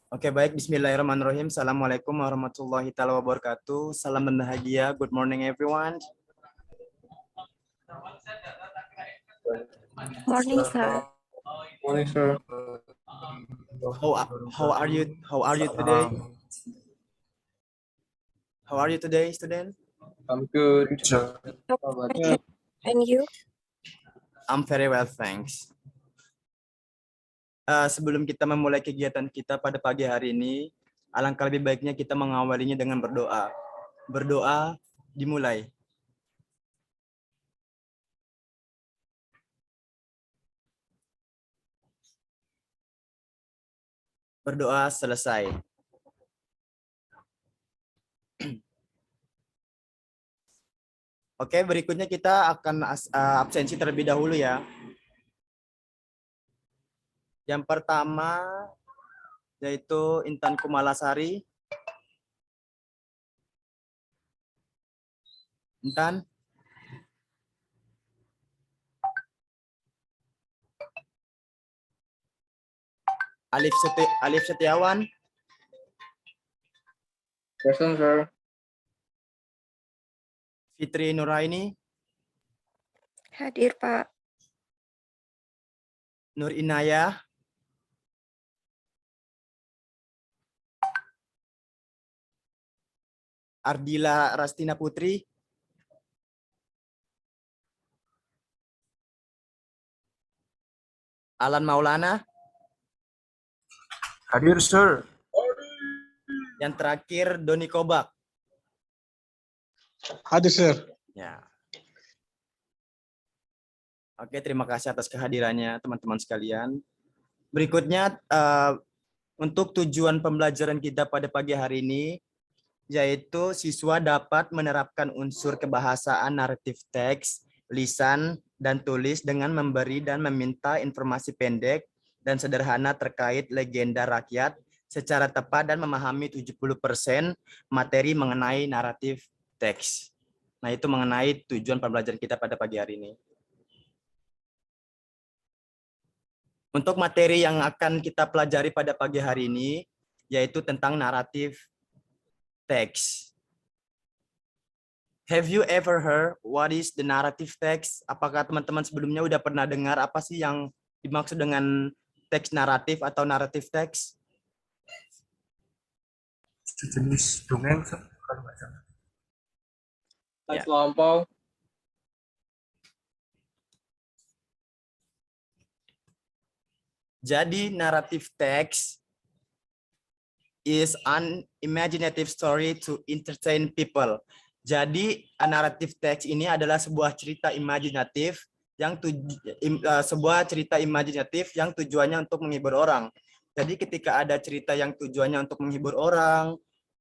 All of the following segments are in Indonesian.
Oke, baik. Bismillahirrahmanirrahim. Assalamualaikum warahmatullahi taala wabarakatuh. Salam dan bahagia. Good morning, everyone. Morning, sir. Morning, sir. How are you? How are you today? How are you today, student? I'm good. How about you? And you? I'm very well, thanks. Sebelum kita memulai kegiatan kita pada pagi hari ini, alangkah lebih baiknya kita mengawalinya dengan berdoa. Berdoa dimulai. Berdoa selesai. Oke, berikutnya kita akan absensi terlebih dahulu ya. Yang pertama yaitu Intan Kumalasari. Intan. Alif Setiawan. Present, sir. Fitri Nuraini. Hadir, Pak. Nur Inayah. Ardila Rastina Putri. Alan Maulana. Hadir, sir. Yang terakhir Doni Kobak. Hadir, sir. Ya. Oke, terima kasih atas kehadirannya teman-teman sekalian. Berikutnya untuk tujuan pembelajaran kita pada pagi hari ini, yaitu siswa dapat menerapkan unsur kebahasaan naratif teks, lisan, dan tulis dengan memberi dan meminta informasi pendek dan sederhana terkait legenda rakyat secara tepat dan memahami 70% materi mengenai naratif teks. Nah, itu mengenai tujuan pembelajaran kita pada pagi hari ini. Untuk materi yang akan kita pelajari pada pagi hari ini, yaitu tentang naratif text. Have you ever heard what is the narrative text? Apakah teman-teman sebelumnya udah pernah dengar apa sih yang dimaksud dengan teks naratif atau naratif text? Sejenis dongeng, kalau nggak salah. Teks lampau. Jadi naratif text is an imaginative story to entertain people. Jadi naratif teks ini adalah sebuah cerita imajinatif yang tujuannya untuk menghibur orang. Jadi ketika ada cerita yang tujuannya untuk menghibur orang,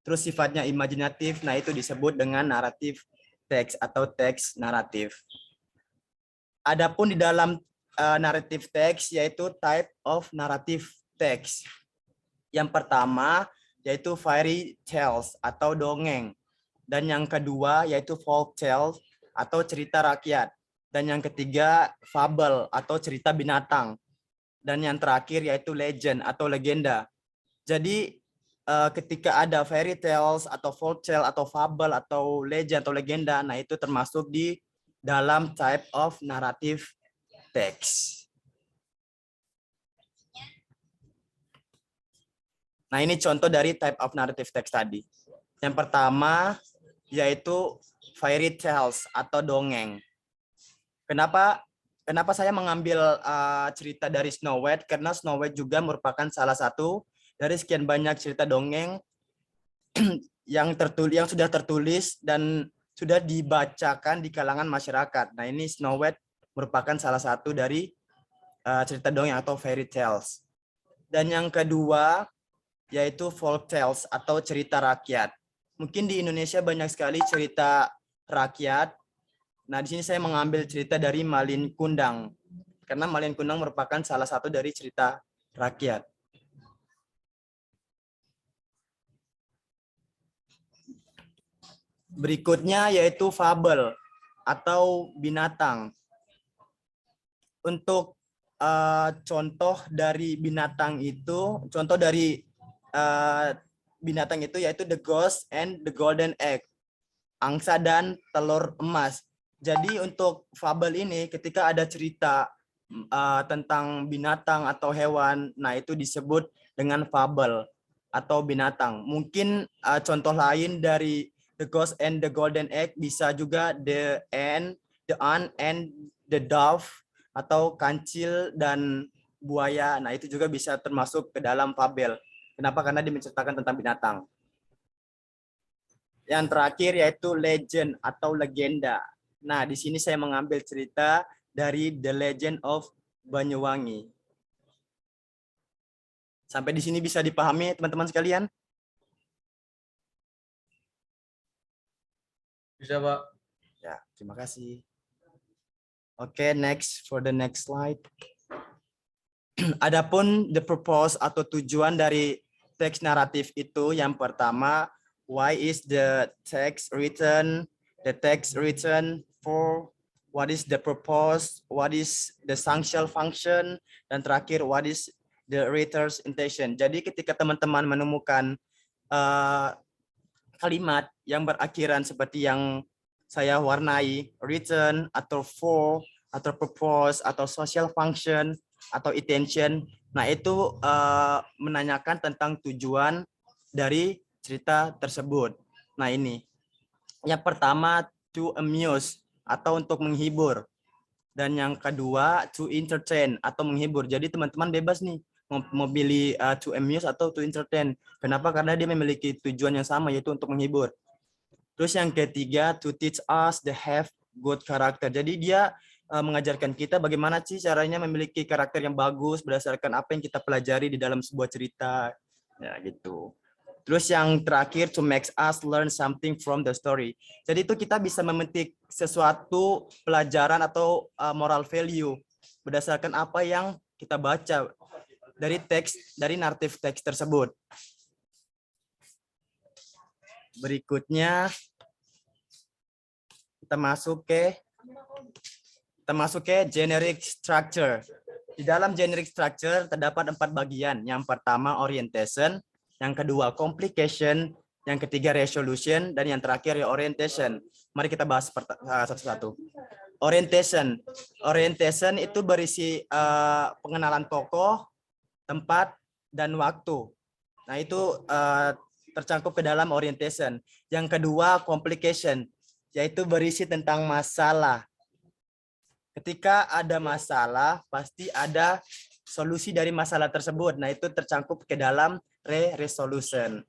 terus sifatnya imajinatif, nah itu disebut dengan naratif teks atau teks naratif. Adapun di dalam narrative text yaitu type of narrative text. Yang pertama yaitu fairy tales atau dongeng. Dan yang kedua yaitu folk tales atau cerita rakyat. Dan yang ketiga fable atau cerita binatang. Dan yang terakhir yaitu legend atau legenda. Jadi ketika ada fairy tales atau folk tale atau fable atau legend atau legenda, nah itu termasuk di dalam type of narrative text. Nah, ini contoh dari type of narrative text tadi. Yang pertama yaitu fairy tales atau dongeng. Kenapa saya mengambil cerita dari Snow White? Karena Snow White juga merupakan salah satu dari sekian banyak cerita dongeng yang sudah tertulis dan sudah dibacakan di kalangan masyarakat. Nah, ini Snow White merupakan salah satu dari cerita dongeng atau fairy tales. Dan yang kedua yaitu folk tales atau cerita rakyat. Mungkin di Indonesia banyak sekali cerita rakyat. Nah, di sini saya mengambil cerita dari Malin Kundang. Karena Malin Kundang merupakan salah satu dari cerita rakyat. Berikutnya yaitu fabel atau binatang. Untuk contoh dari binatang itu, contoh dari binatang itu yaitu the ghost and the golden egg, angsa dan telur emas. Jadi untuk fabel ini ketika ada cerita tentang binatang atau hewan, nah itu disebut dengan fabel atau binatang. Mungkin contoh lain dari the ghost and the golden egg bisa juga the ant and the dove atau kancil dan buaya. Nah itu juga bisa termasuk ke dalam fabel. Kenapa? Karena dia menceritakan tentang binatang. Yang terakhir yaitu legend atau legenda. Nah, di sini saya mengambil cerita dari The Legend of Banyuwangi. Sampai di sini bisa dipahami teman-teman sekalian? Bisa, Pak. Ya, terima kasih. Oke, next for the next slide. Adapun the purpose atau tujuan dari teks naratif itu yang pertama, why is the text written? The text written for, what is the purpose? What is the essential function? Dan terakhir, what is the writer's intention? Jadi ketika teman-teman menemukan kalimat yang berakhiran seperti yang saya warnai, written atau for atau purpose atau social function atau intention, nah itu menanyakan tentang tujuan dari cerita tersebut. Nah ini, yang pertama to amuse atau untuk menghibur, dan yang kedua to entertain atau menghibur. Jadi teman-teman bebas nih mau pilih to amuse atau to entertain. Kenapa? Karena dia memiliki tujuan yang sama, yaitu untuk menghibur. Terus yang ketiga to teach us the have good character. Jadi dia mengajarkan kita bagaimana sih caranya memiliki karakter yang bagus berdasarkan apa yang kita pelajari di dalam sebuah cerita. Ya gitu. Terus yang terakhir to make us learn something from the story. Jadi itu kita bisa memetik sesuatu pelajaran atau moral value berdasarkan apa yang kita baca dari teks, dari naratif teks tersebut. Berikutnya kita masuk ke generic structure. Di dalam generic structure terdapat 4 bagian. Yang pertama orientation, yang kedua complication, yang ketiga resolution, dan yang terakhir reorientation. Mari kita bahas satu-satu. Orientation. Orientation itu berisi pengenalan tokoh, tempat, dan waktu. Nah itu tercangkup ke dalam orientation. Yang kedua complication, yaitu berisi tentang masalah. Ketika ada masalah, pasti ada solusi dari masalah tersebut. Nah, itu tercangkup ke dalam resolution.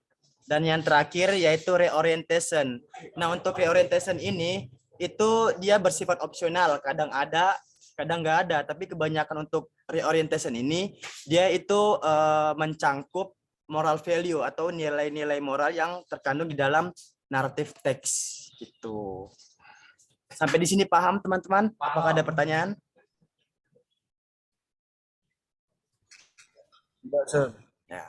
Dan yang terakhir yaitu reorientation. Nah, untuk reorientation ini, itu dia bersifat opsional. Kadang ada, kadang nggak ada. Tapi kebanyakan untuk reorientation ini, dia itu mencangkup moral value atau nilai-nilai moral yang terkandung di dalam naratif teks. Gitu. Sampai di sini paham teman-teman? Apakah ada pertanyaan? Tidak, Sir. Ya.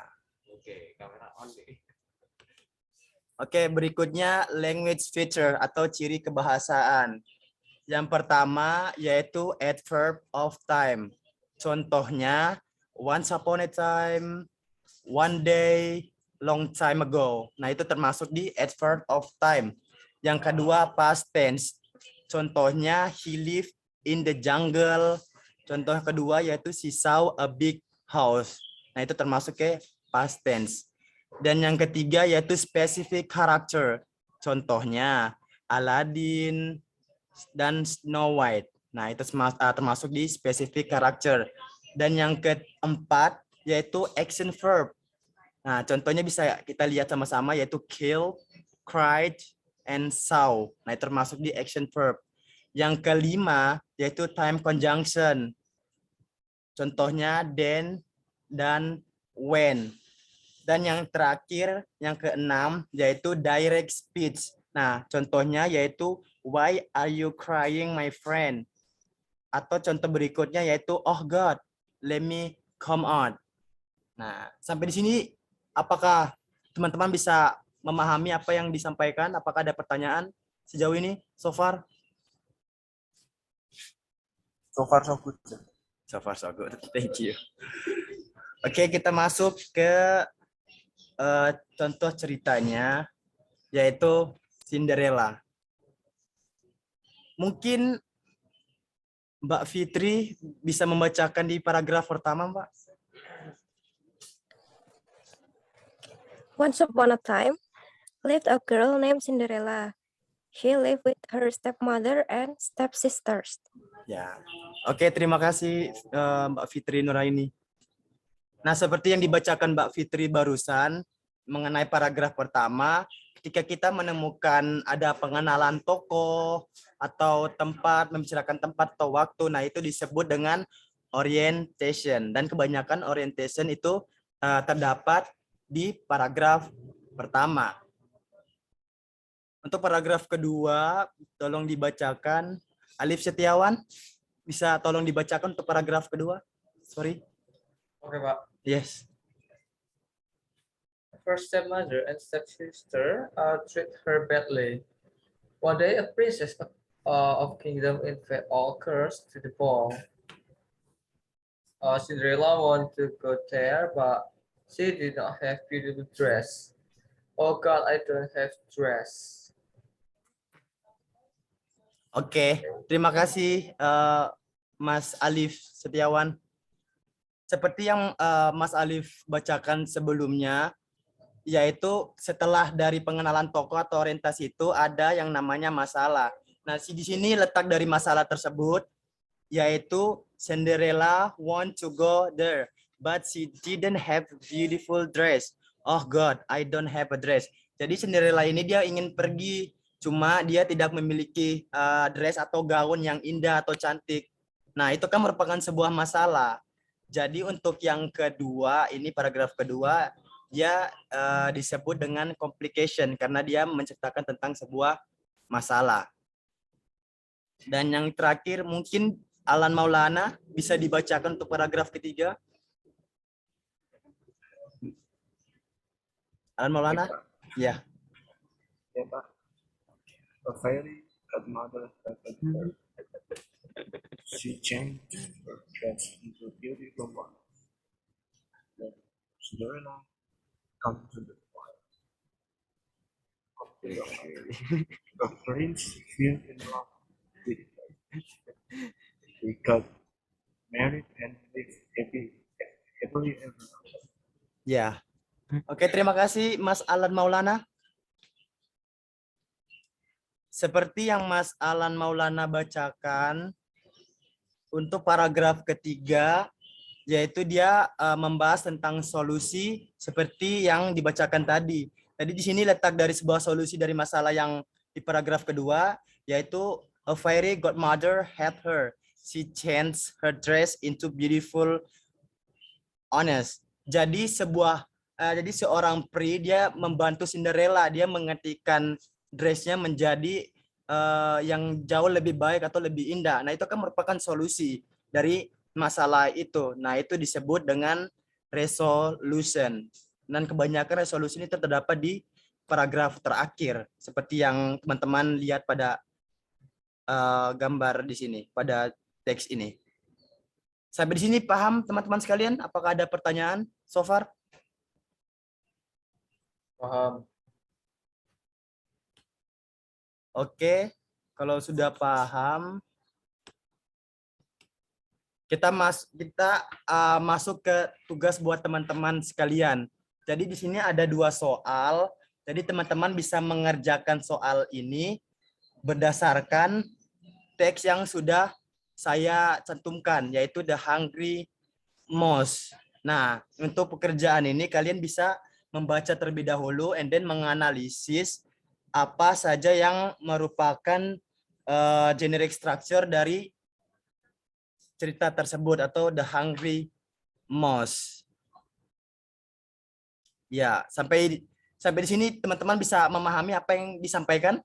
Oke, berikutnya language feature atau ciri kebahasaan. Yang pertama yaitu adverb of time. Contohnya once upon a time, one day, long time ago. Nah, itu termasuk di adverb of time. Yang kedua past tense. Contohnya he lived in the jungle. Contoh kedua yaitu she saw a big house. Nah, itu termasuk ke past tense. Dan yang ketiga yaitu specific character. Contohnya Aladdin dan Snow White. Nah, itu termasuk di specific character. Dan yang keempat yaitu action verb. Nah, contohnya bisa kita lihat sama-sama yaitu kill, cried, and saw. Nah, termasuk di action verb. Yang kelima yaitu time conjunction. Contohnya then dan when. Dan yang terakhir, yang keenam yaitu direct speech. Nah, contohnya yaitu why are you crying my friend? Atau contoh berikutnya yaitu oh God, let me come on. Nah, sampai di sini apakah teman-teman bisa memahami apa yang disampaikan? Apakah ada pertanyaan sejauh ini so far? So far so good, Sir. So far so good. Thank you. Oke, kita masuk ke contoh ceritanya, yaitu Cinderella. Mungkin Mbak Fitri bisa membacakan di paragraf pertama, Mbak. Once upon a time, lived a girl named Cinderella. She lived with her stepmother and stepsisters. Ya, oke, terima kasih Mbak Fitri Nuraini. Nah, seperti yang dibacakan Mbak Fitri barusan mengenai paragraf pertama, ketika kita menemukan ada pengenalan tokoh atau tempat, membicarakan tempat atau waktu, nah itu disebut dengan orientation. Dan kebanyakan orientation itu terdapat di paragraf pertama. Untuk paragraf kedua, tolong dibacakan. Alif Setiawan, bisa tolong dibacakan untuk paragraf kedua? Sorry. Oke, Pak. Yes. Her stepmother and stepsister treat her badly. One day, a princess of kingdom invite all girls to the ball. Cinderella wanted to go there, but she did not have beautiful dress. Oh God, I don't have dress. Oke, terima kasih Mas Alif Setiawan. Seperti yang Mas Alif bacakan sebelumnya, yaitu setelah dari pengenalan tokoh atau orientasi itu ada yang namanya masalah. Nah, di sini letak dari masalah tersebut, yaitu Cinderella want to go there, but she didn't have beautiful dress. Oh God, I don't have a dress. Jadi Cinderella ini dia ingin pergi, cuma dia tidak memiliki dress atau gaun yang indah atau cantik. Nah, itu kan merupakan sebuah masalah. Jadi untuk yang kedua, ini paragraf kedua, dia disebut dengan complication karena dia menceritakan tentang sebuah masalah. Dan yang terakhir mungkin Alan Maulana bisa dibacakan untuk paragraf ketiga. Alan Maulana? Ya. Ya, Pak. A fairy godmother helped her. She changed her dress into a beautiful one. Then Cinderella come to the forest. The prince fell in love with her. They got married and lived happily ever after. Ya. Oke, terima kasih Mas Alan Maulana. Seperti yang Mas Alan Maulana bacakan, untuk paragraf ketiga, yaitu dia membahas tentang solusi seperti yang dibacakan tadi. Jadi di sini letak dari sebuah solusi dari masalah yang di paragraf kedua, yaitu a fairy godmother had her. She changed her dress into beautiful honest. Jadi seorang peri dia membantu Cinderella, dia mengetikkan dressnya menjadi yang jauh lebih baik atau lebih indah. Nah, itu kan merupakan solusi dari masalah itu. Nah, itu disebut dengan resolution. Dan kebanyakan resolusi ini terdapat di paragraf terakhir, seperti yang teman-teman lihat pada gambar di sini, pada teks ini. Sampai di sini paham teman-teman sekalian? Apakah ada pertanyaan so far? Paham. Oke, kalau sudah paham, kita masuk ke tugas buat teman-teman sekalian. Jadi di sini ada 2 soal. Jadi teman-teman bisa mengerjakan soal ini berdasarkan teks yang sudah saya cantumkan, yaitu The Hungry Mouse. Nah, untuk pekerjaan ini kalian bisa membaca terlebih dahulu and then menganalisis apa saja yang merupakan generic structure dari cerita tersebut atau The Hungry Mouse. Ya, sampai di sini teman-teman bisa memahami apa yang disampaikan?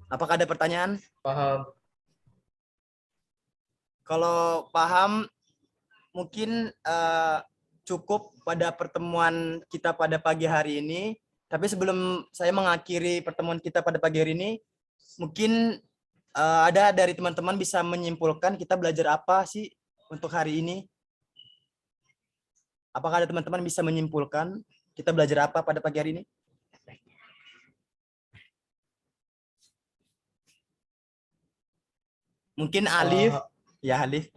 Apakah ada pertanyaan? Paham. Kalau paham, mungkin cukup pada pertemuan kita pada pagi hari ini. Tapi sebelum saya mengakhiri pertemuan kita pada pagi hari ini, mungkin ada dari teman-teman bisa menyimpulkan kita belajar apa sih untuk hari ini? Apakah ada teman-teman bisa menyimpulkan kita belajar apa pada pagi hari ini? Mungkin Alif, ya Alif.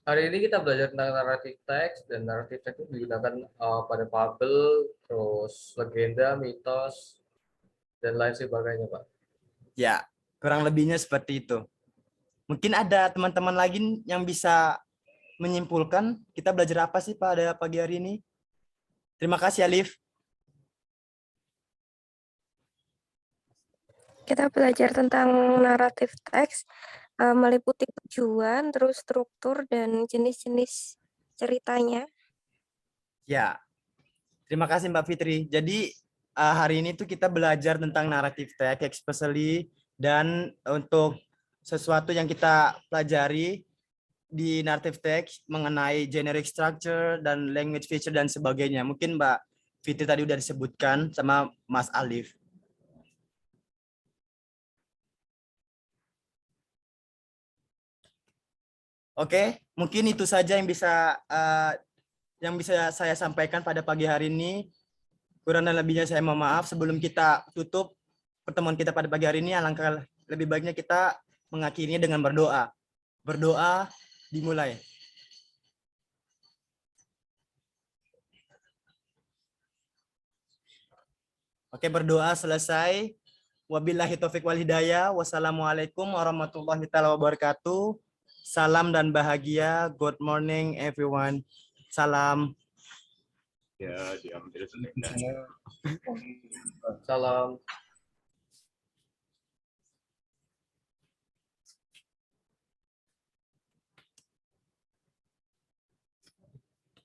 Hari ini kita belajar tentang naratif teks, dan naratif teks itu digunakan pada fabel, terus legenda, mitos, dan lain sebagainya, Pak. Ya, kurang lebihnya seperti itu. Mungkin ada teman-teman lagi yang bisa menyimpulkan kita belajar apa sih pada pagi hari ini? Terima kasih Alif. Kita belajar tentang naratif teks, meliputi tujuan, terus struktur, dan jenis-jenis ceritanya. Ya, terima kasih Mbak Fitri. Jadi hari ini tuh kita belajar tentang naratif teks, especially dan untuk sesuatu yang kita pelajari di narrative text mengenai generic structure dan language feature dan sebagainya. Mungkin Mbak Fitri tadi udah disebutkan sama Mas Alif. Oke, mungkin itu saja yang bisa saya sampaikan pada pagi hari ini. Kurang dan lebihnya saya mohon maaf. Sebelum kita tutup pertemuan kita pada pagi hari ini, alangkah lebih baiknya kita mengakhirinya dengan berdoa. Berdoa dimulai. Oke, berdoa selesai. Wabillahi taufiq wal hidayah. Wassalamualaikum warahmatullahi wabarakatuh. Salam dan bahagia. Good morning everyone. Salam. Ya, diambil. Salam.